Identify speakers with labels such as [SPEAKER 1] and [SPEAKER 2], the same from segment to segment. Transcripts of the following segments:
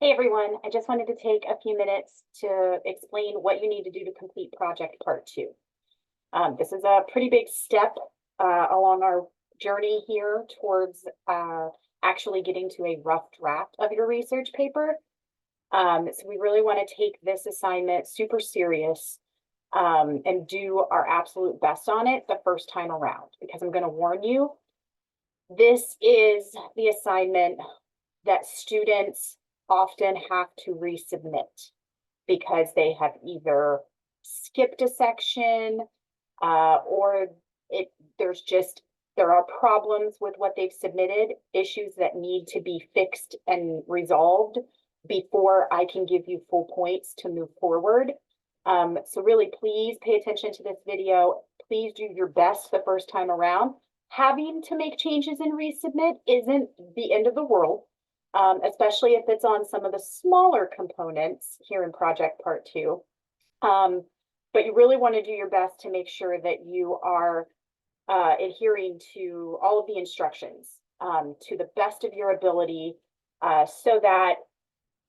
[SPEAKER 1] Hey everyone, I just wanted to take a few minutes to explain what you need to do to complete project part two. This is a pretty big step along our journey here towards actually getting to a rough draft of your research paper. So we really want to take this assignment super serious and do our absolute best on it the first time around, because I'm going to warn you, this is the assignment that students often have to resubmit because they have either skipped a section or there are problems with what they've submitted, issues that need to be fixed and resolved before I can give you full points to move forward. So really, please pay attention to this video. Please do your best the first time around. Having to make changes and resubmit isn't the end of the world, especially if it's on some of the smaller components here in project part two. But you really want to do your best to make sure that you are adhering to all of the instructions to the best of your ability so that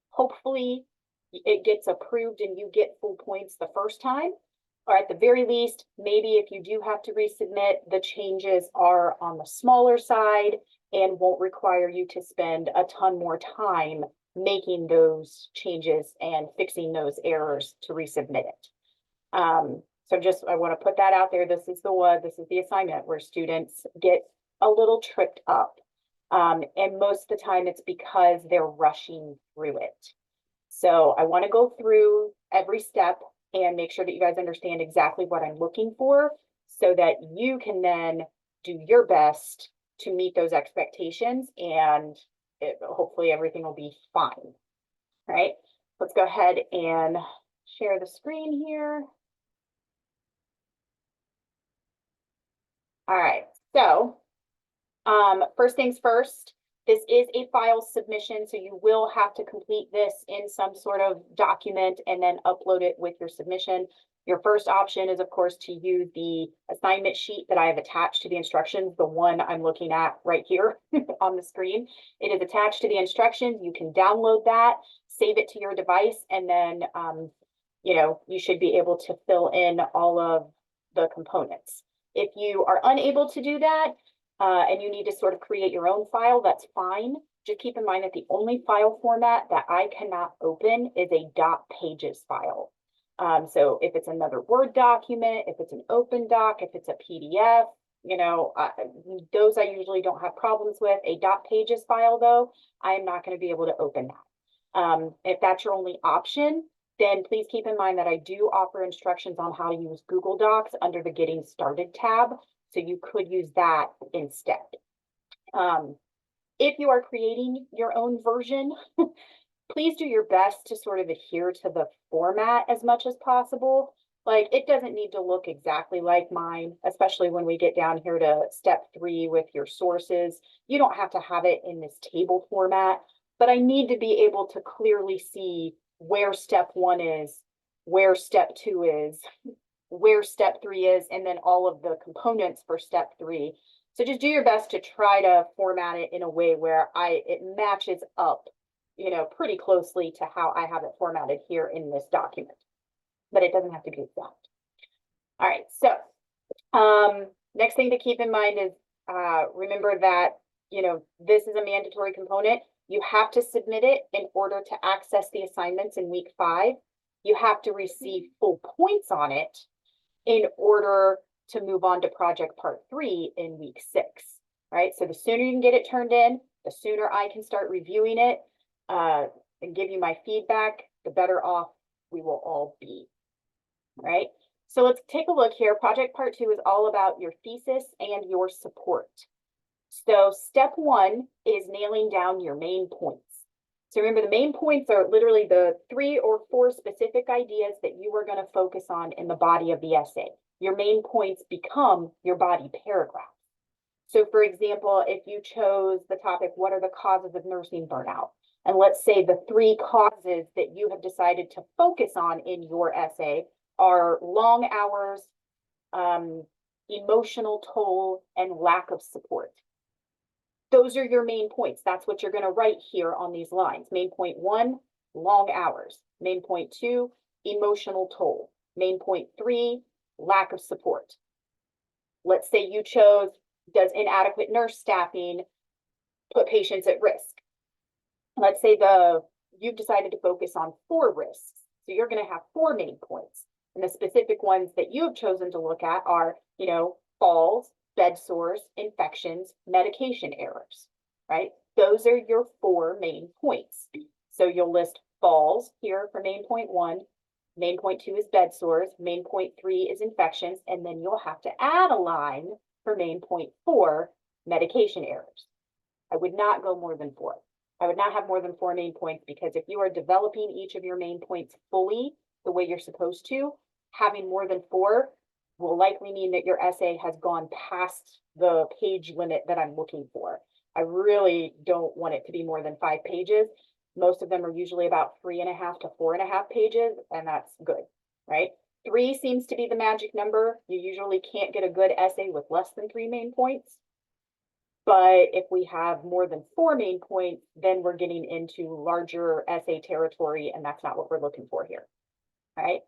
[SPEAKER 1] hopefully it gets approved and you get full points the first time. Or at the very least, maybe if you do have to resubmit, the changes are on the smaller side and won't require you to spend a ton more time making those changes and fixing those errors to resubmit it. So just, I want to put that out there. This is the assignment where students get a little tripped up. And most of the time it's because they're rushing through it. So I want to go through every step and make sure that you guys understand exactly what I'm looking for so that you can then do your best to meet those expectations and hopefully everything will be fine. All right, let's go ahead and share the screen here. All right, so first things first, this is a file submission, so you will have to complete this in some sort of document and then upload it with your submission. Your first option is, of course, to use the assignment sheet that I have attached to the instructions, the one I'm looking at right here on the screen. It is attached to the instructions. You can download that, save it to your device, and then you should be able to fill in all of the components. If you are unable to do that, and you need to sort of create your own file, that's fine. Just keep in mind that the only file format that I cannot open is a .pages file. So if it's another Word document, if it's an open doc, if it's a PDF, those I usually don't have problems with. A .pages file, though, I am not going to be able to open that. If that's your only option, then please keep in mind that I do offer instructions on how to use Google Docs under the Getting Started tab. So you could use that instead. If you are creating your own version, please do your best to sort of adhere to the format as much as possible. Like, it doesn't need to look exactly like mine, especially when we get down here to step 3 with your sources. You don't have to have it in this table format, but I need to be able to clearly see where step 1 is, where step 2 is, where step 3 is, and then all of the components for step 3. So just do your best to try to format it in a way where it matches up, pretty closely to how I have it formatted here in this document, but it doesn't have to be exact. All right, so next thing to keep in mind is remember that, this is a mandatory component. You have to submit it in order to access the assignments in week 5. You have to receive full points on it in order to move on to project part 3 in week 6, right? So the sooner you can get it turned in, the sooner I can start reviewing it and give you my feedback, the better off we will all be, right? So let's take a look here. Project part 2 is all about your thesis and your support. So step 1 is nailing down your main points. So remember, the main points are literally the 3 or 4 specific ideas that you are going to focus on in the body of the essay. Your main points become your body paragraph. So for example, if you chose the topic, what are the causes of nursing burnout? And let's say the 3 causes that you have decided to focus on in your essay are long hours, emotional toll, and lack of support. those are your main points. That's what you're going to write here on these lines. Main point 1, long hours. Main point 2, emotional toll. Main point 3, lack of support. Let's say you chose, does inadequate nurse staffing put patients at risk? Let's say you've decided to focus on 4 risks. So you're going to have 4 main points. And the specific ones that you have chosen to look at are, falls, bed sores, infections, medication errors, right? Those are your 4 main points. So you'll list falls here for main point 1. Main point 2 is bed sores. Main point 3 is infections. And then you'll have to add a line for main point 4, medication errors. I would not go more than 4. I would not have more than 4 main points, because if you are developing each of your main points fully the way you're supposed to, having more than 4 will likely mean that your essay has gone past the page limit that I'm looking for. I really don't want it to be more than 5 pages. Most of them are usually about 3.5 to 4.5 pages, and that's good, right? 3 seems to be the magic number. You usually can't get a good essay with less than 3 main points. But if we have more than 4 main points, then we're getting into larger essay territory, and that's not what we're looking for here, right?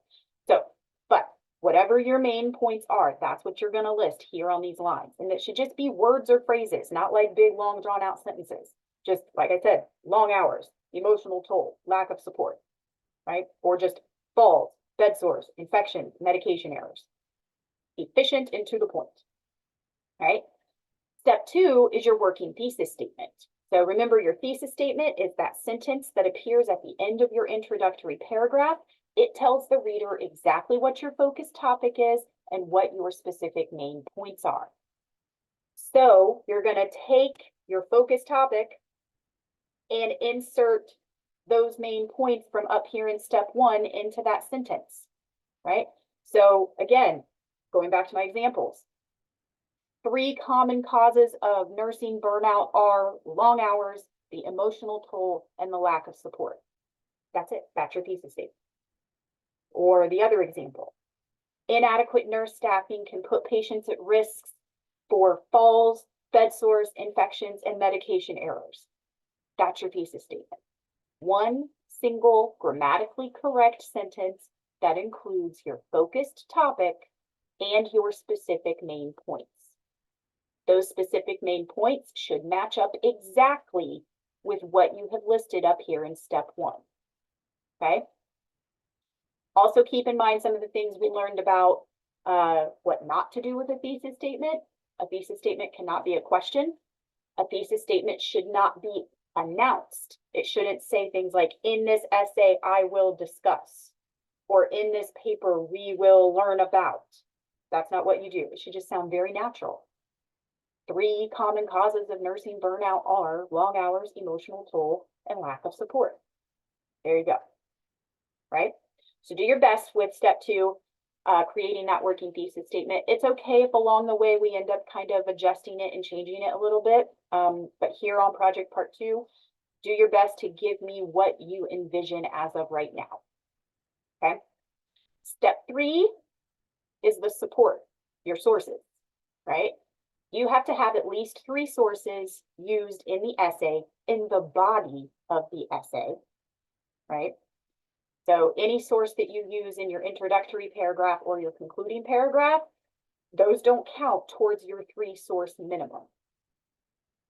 [SPEAKER 1] So, but whatever your main points are, that's what you're going to list here on these lines. And it should just be words or phrases, not like big, long, drawn out sentences. Just like I said, long hours, emotional toll, lack of support, right? Or just falls, bed sores, infections, medication errors. Efficient and to the point, right? Step 2 is your working thesis statement. So remember, your thesis statement is that sentence that appears at the end of your introductory paragraph. It tells the reader exactly what your focus topic is and what your specific main points are. So you're going to take your focus topic and insert those main points from up here in step 1 into that sentence, right? So again, going back to my examples, 3 common causes of nursing burnout are long hours, the emotional toll, and the lack of support. That's it. That's your thesis statement. Or the other example, inadequate nurse staffing can put patients at risk for falls, bed sores, infections, and medication errors. That's your thesis statement. 1 single grammatically correct sentence that includes your focused topic and your specific main points. Those specific main points should match up exactly with what you have listed up here in step 1, okay? Also keep in mind some of the things we learned about what not to do with a thesis statement. A thesis statement cannot be a question. A thesis statement should not be announced. It shouldn't say things like, in this essay, I will discuss, or in this paper, we will learn about. That's not what you do. It should just sound very natural. 3 common causes of nursing burnout are long hours, emotional toll, and lack of support. There you go, right? So do your best with step 2, creating that working thesis statement. It's okay if along the way we end up kind of adjusting it and changing it a little bit. But here on Project Part 2, do your best to give me what you envision as of right now, okay? Step 3 is the support, your sources, right? You have to have at least 3 sources used in the essay, in the body of the essay, right? So any source that you use in your introductory paragraph or your concluding paragraph, those don't count towards your 3 source minimum,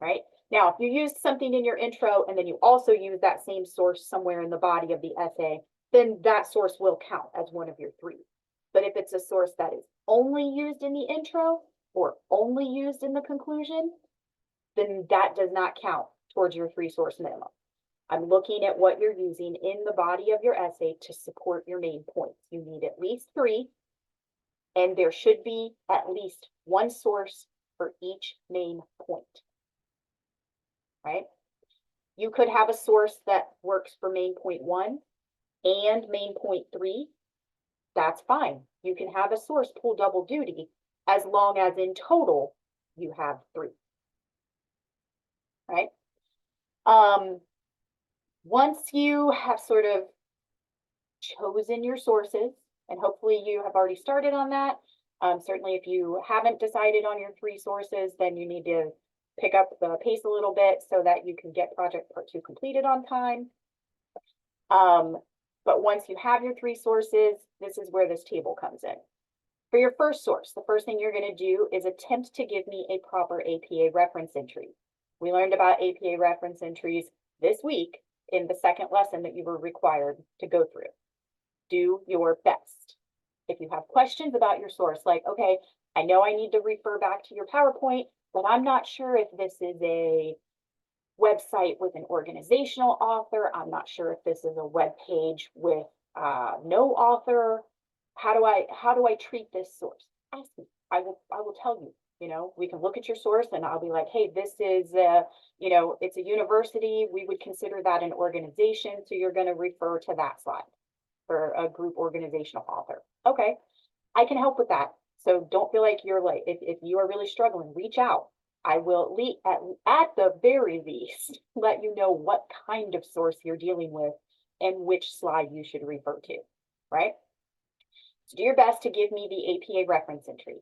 [SPEAKER 1] right? Now, if you used something in your intro and then you also use that same source somewhere in the body of the essay, then that source will count as one of your 3. But if it's a source that is only used in the intro or only used in the conclusion, then that does not count towards your 3 source minimum. I'm looking at what you're using in the body of your essay to support your main points. You need at least 3, and there should be at least 1 source for each main point, right? You could have a source that works for main point 1 and main point 3. That's fine. You can have a source pull double duty as long as in total you have 3, right? Once you have sort of chosen your sources, and hopefully you have already started on that. Certainly if you haven't decided on your 3 sources, then you need to pick up the pace a little bit so that you can get project part 2 completed on time. But once you have your 3 sources, this is where this table comes in. For your first source, the first thing you're going to do is attempt to give me a proper APA reference entry. We learned about APA reference entries this week in the second lesson that you were required to go through. Do your best. If you have questions about your source, like, okay, I know I need to refer back to your PowerPoint, but I'm not sure if this is a website with an organizational author. I'm not sure if this is a web page with no author. How do I treat this source? Ask me. I will tell you. You know, we can look at your source and I'll be like, hey, this is you know, it's a university. We would consider that an organization. So you're going to refer to that slide for a group organizational author. Okay, I can help with that. So don't feel like you're like, if you are really struggling, reach out. I will at the very least let you know what kind of source you're dealing with and which slide you should refer to, right? So do your best to give me the APA reference entry.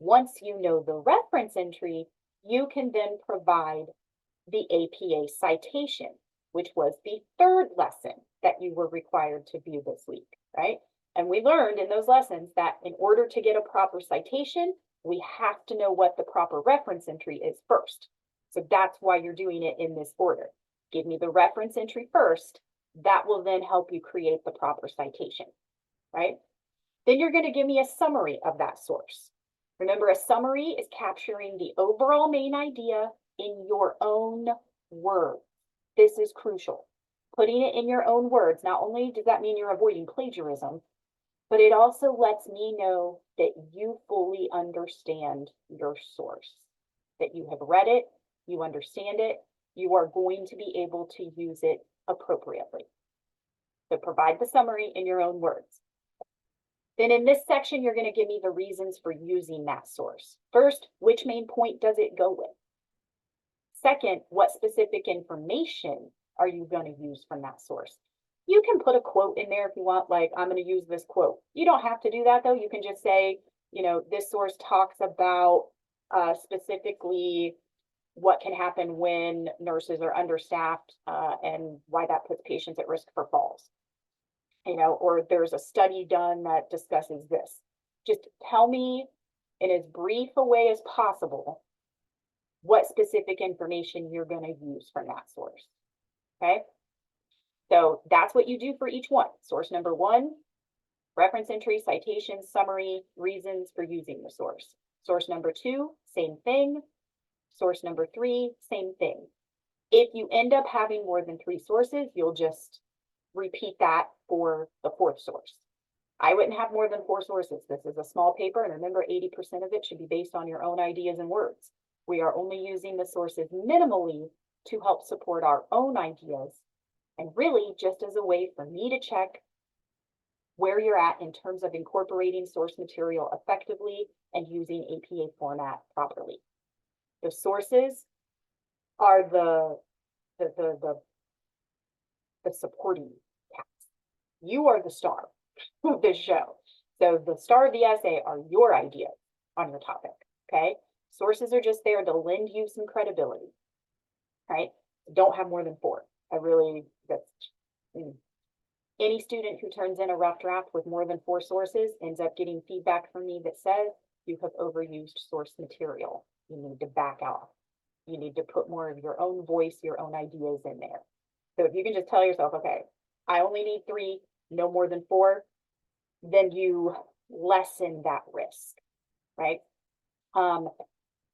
[SPEAKER 1] Once you know the reference entry, you can then provide the APA citation, which was the third lesson that you were required to view this week, right? And we learned in those lessons that in order to get a proper citation, we have to know what the proper reference entry is first. So that's why you're doing it in this order. Give me the reference entry first. That will then help you create the proper citation, right? Then you're going to give me a summary of that source. Remember, a summary is capturing the overall main idea in your own words. This is crucial. Putting it in your own words. Not only does that mean you're avoiding plagiarism, but it also lets me know that you fully understand your source, that you have read it, you understand it, you are going to be able to use it appropriately. So provide the summary in your own words. Then in this section, you're going to give me the reasons for using that source. First, which main point does it go with? Second, what specific information are you going to use from that source? You can put a quote in there if you want, like, I'm going to use this quote. You don't have to do that, though. You can just say, you know, this source talks about specifically what can happen when nurses are understaffed and why that puts patients at risk for falls. You know, or there's a study done that discusses this. Just tell me in as brief a way as possible what specific information you're going to use from that source. Okay. So that's what you do for each one. Source number 1, reference entry, citation, summary, reasons for using the source. Source number 2, same thing. Source number 3, same thing. If you end up having more than 3 sources, you'll just repeat that for the 4th source. I wouldn't have more than 4 sources. This is a small paper, and remember, 80% of it should be based on your own ideas and words. We are only using the sources minimally to help support our own ideas, and really just as a way for me to check where you're at in terms of incorporating source material effectively and using APA format properly. The sources are the supporting cast. You are the star of this show. So the star of the essay are your ideas on your topic, okay? Sources are just there to lend you some credibility, right? Don't have more than 4. Any student who turns in a rough draft with more than 4 sources ends up getting feedback from me that says you have overused source material. You need to back off. You need to put more of your own voice, your own ideas in there. So if you can just tell yourself, okay, I only need 3, no more than 4, then you lessen that risk, right?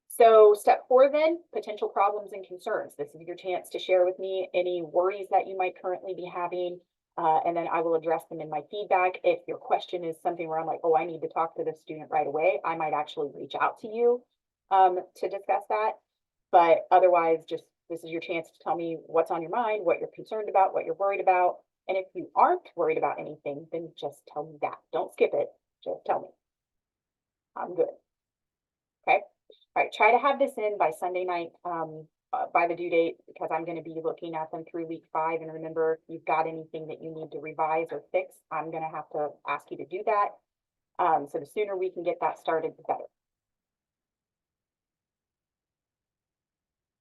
[SPEAKER 1] So step 4 then, potential problems and concerns. This is your chance to share with me any worries that you might currently be having, and then I will address them in my feedback. If your question is something where I'm like, oh, I need to talk to this student right away, I might actually reach out to you to discuss that. But otherwise, just this is your chance to tell me what's on your mind, what you're concerned about, what you're worried about. And if you aren't worried about anything, then just tell me that. Don't skip it. Just tell me. I'm good. Okay. All right. Try to have this in by Sunday night, by the due date, because I'm going to be looking at them through week 5. And remember, if you've got anything that you need to revise or fix, I'm going to have to ask you to do that. So the sooner we can get that started, the better.